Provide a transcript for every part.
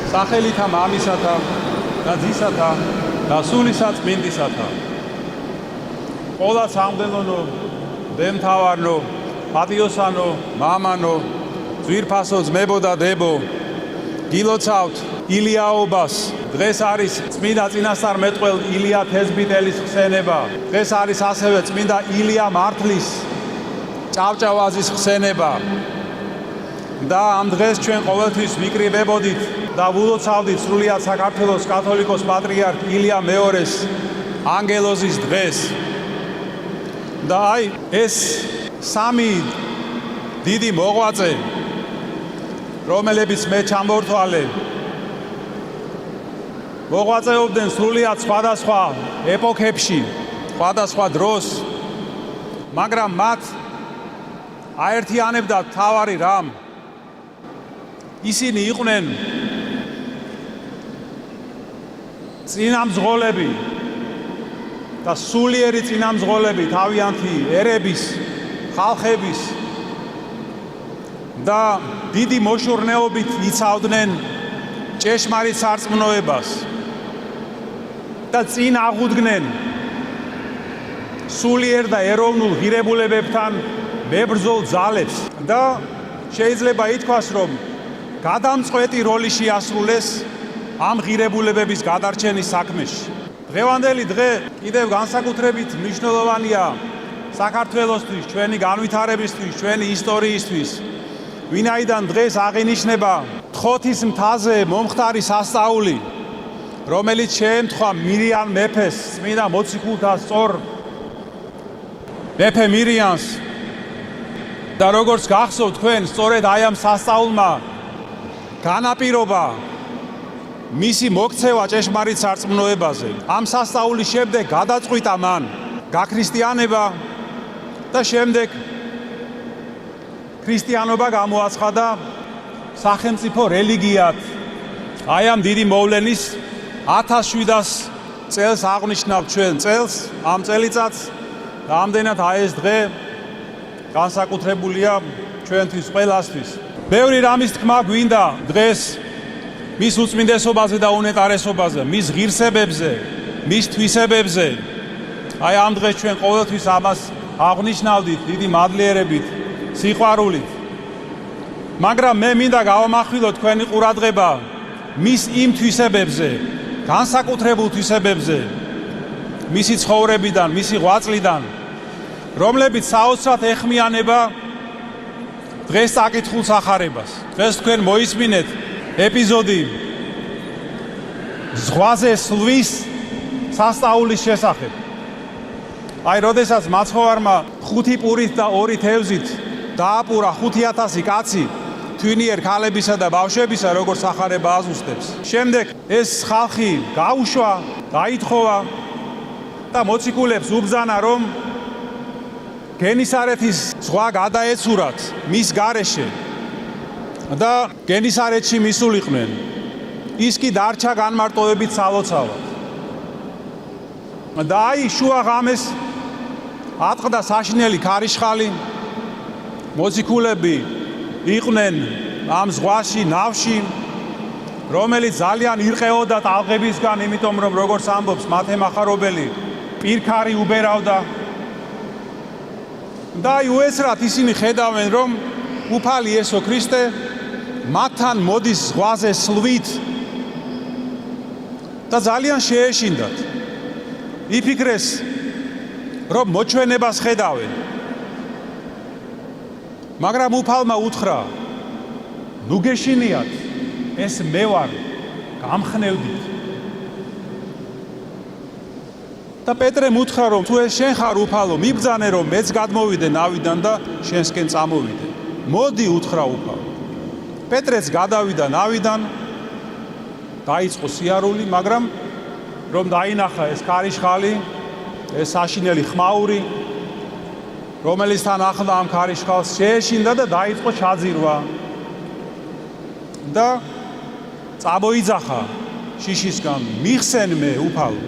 სახელითა მამისათა და ძისათა და სულისა წმინდისათა. ყოლაც ამდელონო, დემთავარნო, პატიოსანო, მამანო, ძვირფასო ძმებო და დებო, გილოცავთ ილიაობას. დღეს არის წმინდა წინასწარმეტყველ ილია თესბიტელის ხსენება. დღეს არის ასევე წმინდა ილია მართლის ჭავჭავაზის ხსენება. და ამ დღეს ჩვენ ყოველთვის ვიკრიბებოდით და ვილოცავდით სრულიად საქართველოს კათოლიკოს პატრიარქ ილია მეორეს ანგელოზის დღეს. და აი ეს სამი დიდი მოღვაწე, რომლებიც მე ჩამორთვალე, მოღვაწეობდნენ სრულიად სხვადასხვა ეპოქებში, სხვადასხვა დროს, მაგრამ მათ აერთიანებდა მთავარი რამ. ისინი იყვნენ წინამძღოლები და სულიერი წინამძღოლები თავიანთი ერების, ხალხების და დიდი მოშურნეობით იცავდნენ ჭეშმარიტ სარწმუნოებას და წინ აღუდგნენ სულიერ და ეროვნულ ღირებულებებთან მებრძოლ ძალებს და შეიძლება ითქვას, რომ გადამწყვეტი როლი შეასრულეს ამ ღირებულებების გადარჩენის საქმეში. დღევანდელი დღე კიდევ განსაკუთრებით მნიშვნელოვანია საქართველოსთვის, ჩვენი განვითარებისთვის, ჩვენი ისტორიისთვის, ვინაიდან დღეს აღინიშნება თხოთის მთაზე მომხდარი სასწაული, რომელიც შეემთხვა მირიან მეფეს, წმინდა მოციქულთა სწორ მეფე მირიანს. და როგორც გახსოვთ თქვენ, სწორედ აი ამ სასწაულმა განაპირობა მისი მოქცევა ჭეშმარიტ სარწმუნოებაზე. ამ სასწაულის შემდეგ გადაწყვიტა მან გაქრისტიანება და შემდეგ ქრისტიანობა გამოაცხადა სახელმწიფო რელიგიად. აი ამ დიდი მოვლენის 1700 წელს აღნიშნავთ ჩვენ წელს, ამ წელიწადს და ამდენად აი ეს დღე განსაკუთრებულია ჩვენთვის ყველასთვის. ბევრი რამის თქმა გვინდა დღეს მის უწმინდესობაზე და უნეტარესობაზე, მის ღირსებებზე, მის თვისებებზე. აი ამ დღეს ჩვენ ყოველთვის ამას აღნიშნავდით დიდი მადლიერებით, სიყვარულით. მაგრამ მე მინდა გავამახვილო თქვენი ყურადღება მის იმ თვისებებზე, განსაკუთრებულ თვისებებზე, მისი ცხოვრებიდან, მისი ღვაწლიდან, რომლებიც საოცრად ეხმიანება დღეს წაკითხულ სახარებას. დღეს თქვენ მოისმინეთ ეპიზოდი ზღვაზე სლვის სასწაულის შესახებ. აი, როდესაც მაცხოვარმა 5 პურით და 2 თევზით დააპურა 5000 კაცი თვინიერ ქალებისა და ბავშვებისა, როგორც სახარება აზუსტებს. შემდეგ ეს ხალხი გაუშვა, გაითხოვა და მოციქულებს უბრძანა, რომ გენისარეთის ზღვა გადაეცურათ მის გარეშე და გენისარეთში მისულიყვნენ. ის კი დარჩა განმარტოვებით სალოცავად. და აი შუა ღამეს ატყდა საშინელი ქარიშხალი, მოციქულები იყვნენ ამ ზღვაში, ნავში, რომელიც ძალიან ირყეოდა ტალღებისგან, იმიტომ რომ როგორც ამბობს მათე მახარობელი, პირქარი უბერავდა. და აი უეცრად ისინი ხედავენ, რომ უფალი იესო ქრისტე მათთან მოდის ზღვაზე სლვით და ძალიან შეეშინდათ. იფიქრეს, რომ მოჩვენებას ხედავენ. მაგრამ უფალმა უთხრა, ნუ გეშინიათ, ეს მე ვარ, გამხნევდით. და პეტრემ უთხრა, რომ თუ ეს შენ ხარ უფალო, მიბრძანე, რომ მეც გადმოვიდე ნავიდან და შენსკენ წამოვიდე. მოდი, უთხრა უფალო. პეტრეც გადავიდა ნავიდან, დაიწყო სიარული, მაგრამ რომ დაინახა ეს ქარიშხალი, ეს საშინელი ხმაური, რომელიც თან ახლდა ამ ქარიშხალს, შეეშინდა და დაიწყო ჩაძირვა. და წამოიძახა შიშისგან, მიხსენ მე უფალო,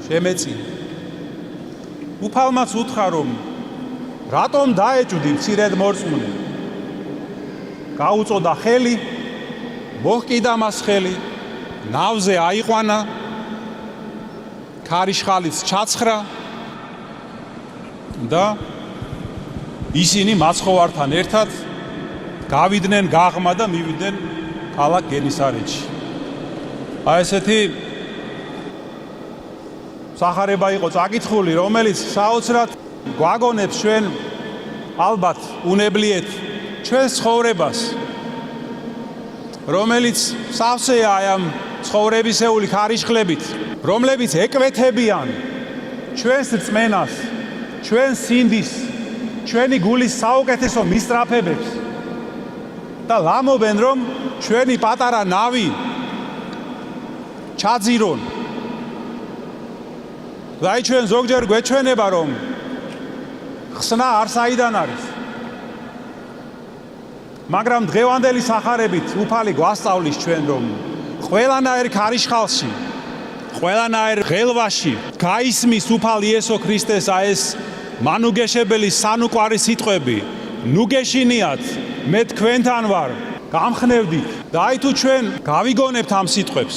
შემეწინ. უფალმაც უთხრა, რომ რატომ დაეჭვდი მცირედ მორწმუნე? გაუწოდა ხელი, მოჰკიდა მას ხელი, ნავზე აიყვანა, ქარიშხალიც ჩაცხრა და ისინი მაცხოვართან ერთად გავიდნენ გაღმა და მივიდნენ ქალაქ გენისარეთში. აი ესეთი სახარება იყო წაკითხული, რომელიც საოცრად გვაგონებს ჩვენ ალბათ უნებლიეთ ჩვენს ცხოვრებას, რომელიც სავსეა ამ ცხოვრებისეული ქარიშხლებით, რომლებიც ეკვეთებიან ჩვენს რწმენას, ჩვენს სინდის, ჩვენი გულის საუკეთესო მისწრაფებებს და ლამობენ, რომ ჩვენი პატარა ნავი ჩაძირონ. და ჩვენ ზოგჯერ გვეჩვენება, რომ ხსნა არ საიდან არის. მაგრამ დღევანდელი სახარებით უფალი გვასწავლის ჩვენ, რომ ყველანაირ ქარიშხალში, ყველანაირ ღელვაში გაისმის უფალ იესო ქრისტეს ეს მანუგეშებელი სანუკვარი სიტყვები, ნუგეშინიათ, მე თქვენთან ვარ, გამხნევდით. და აი თუ ჩვენ გავიგონებთ ამ სიტყვებს,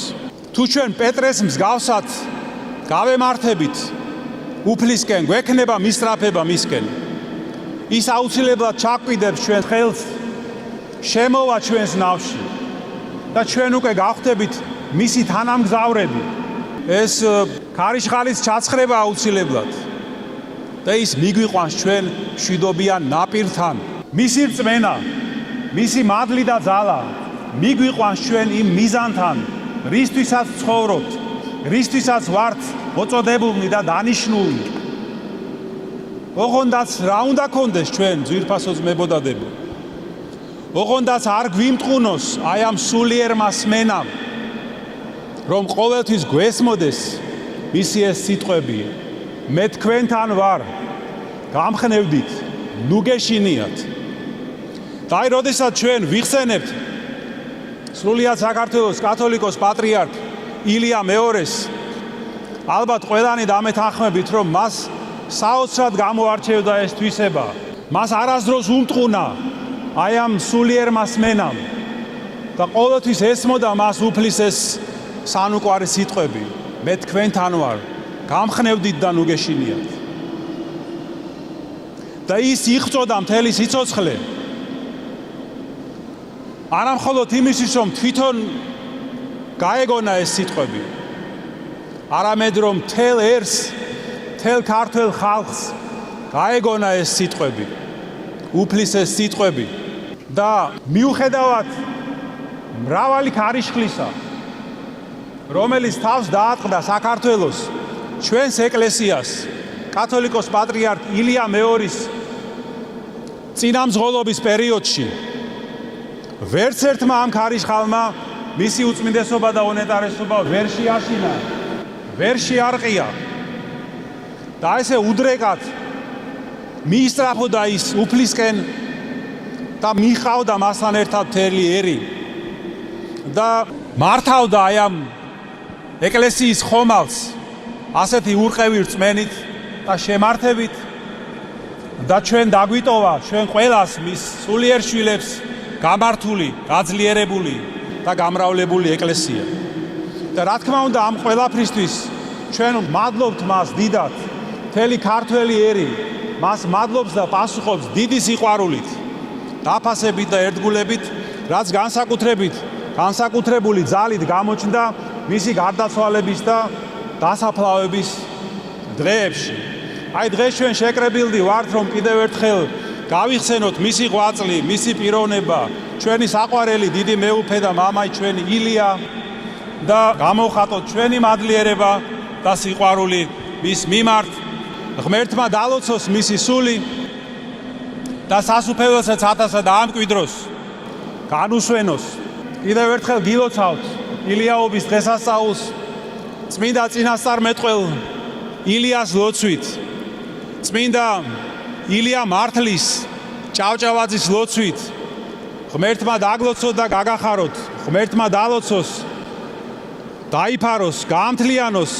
თუ ჩვენ პეტრეს მსგავსად გავემართებით უფლისკენ, გვექნება მისწრაფება მისკენ. ის აუცილებლად ჩაკვიდებს ჩვენ ხელს, შემოვა ჩვენს ნავში და ჩვენ უკვე გავხდებით მისი თანამგზავრები. ეს ქარიშხალის ჩაცხრება აუცილებლად და ის მიგვიყვანს ჩვენ მშვიდობიან ნაპირთან. მისი რწმენა, მისი მადლი და ძალა მიგვიყვანს ჩვენ იმ მიზანთან, რისთვისაც ცხოვრობთ, რისთვისაც ვართ მოწოდებულნი და დანიშნულნი. ოღონდაც რა უნდა გქონდეს ჩვენ ძვირფასო ძმებოდადები? ოღონდაც არ გვიმტყუნოს აი ამ სულიერმა სმენამ, რომ ყოველთვის გვესმოდეს მისი ეს სიტყვები, მე თქვენთან ვარ, გამხნევდით, ნუგეშინიათ. და აი როდესაც ჩვენ ვიხსენებთ სრულიად საქართველოს კათოლიკოს პატრიარქ ილია მეორეს, ალბათ ყველანი დამეთანხმებით, რომ მას საოცრად გამოარჩევდა ეს თვისება. მას არასდროს უმტყუნა აი ამ სულიერმა სმენამ და ყოველთვის ესმოდა მას უფლის ეს სანუკვარი სიტყვები, მე თქვენთან ვარ, გამხნევდით და ნუგეშინიათ. და ის იღწოდა მთელი სიცოცხლე, არა მხოლოდ იმისთვის, რომ თვითონ გაეგონა ეს სიტყვები, არამედ რომ მთელ ერს, მთელ ქართველ ხალხს გაეგონა ეს სიტყვები, უფლის ეს სიტყვები და მიუხედავად მრავალი ქარიშხლისა, რომელიც თავს დაატყდა საქართველოს, ჩვენს ეკლესიას, კათოლიკოს პატრიარქ ილია მეორის წინამძღოლობის პერიოდში ვერც ერთმა ამ ქარიშხალმა მისი უწმინდესობა და უნეტარესობა ვერ შეაშინა, ვერ შეარყია და ესე უდრეკად მიისწრაფოდა ის უფლისკენ და მიყავდა მასთან ერთად მთელი ერი და მართავდა აი ამ ეკლესიის ხომალდს ასეთი ურყევი რწმენით და შემართებით და ჩვენ დაგვიტოვა ჩვენ ყველას მის სულიერ შვილებს გამართული, გაძლიერებული და გამრავლებული ეკლესია. და რა თქმა უნდა ამ ყველაფრისთვის ჩვენ მადლობთ მას დიდად, მთელი ქართველი ერი მას მადლობს და პასუხობს დიდი სიყვარულით, დაფასებით და ერთგულებით, რაც განსაკუთრებული ძალით გამოჩნდა მისი გარდაცვალების და დასაფლავების დღეებში. აი დღეს ჩვენ შეკრებილდი ვართ, რომ კიდევ ერთხელ გავიხსენოთ მისი ღვაწლი, მისი პიროვნება, ჩვენი საყვარელი დიდი მეუფე და მამაი ჩვენი ილია და გამოვხატოთ ჩვენი მადლიერება და სიყვარული მის მიმართ. ღმერთმა დალოცოს მისი სული და სასუფეველსაც ათასად დაამკვიდროს, განუსვენოს. კიდევ ერთხელ გილოცავთ ილიაობის დღესასწაულს წმინდა წინასწარმეტყველ ილიას ლოცვით, წმინდა ილია მართლის ჭავჭავაძის ლოცვით. ღმერთმა დაგლოცოთ და გაგახაროთ, ღმერთმა დალოცოს, დაიფაროს, გაამთლიანოს,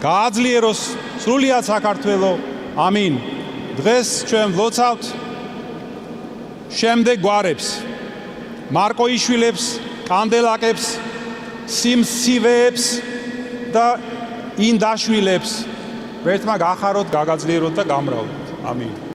გააძლიეროს სრულიად საქართველო. ამინ. დღეს ჩვენ ვლოცავთ შემდეგ გვარებს, მარკოიშვილებს კანდელაკებს, სიმსივეებს და ინდაშვილებს ვერთმა გახაროთ, გაგაძლიეროთ და გამრავლოთ. ამინ.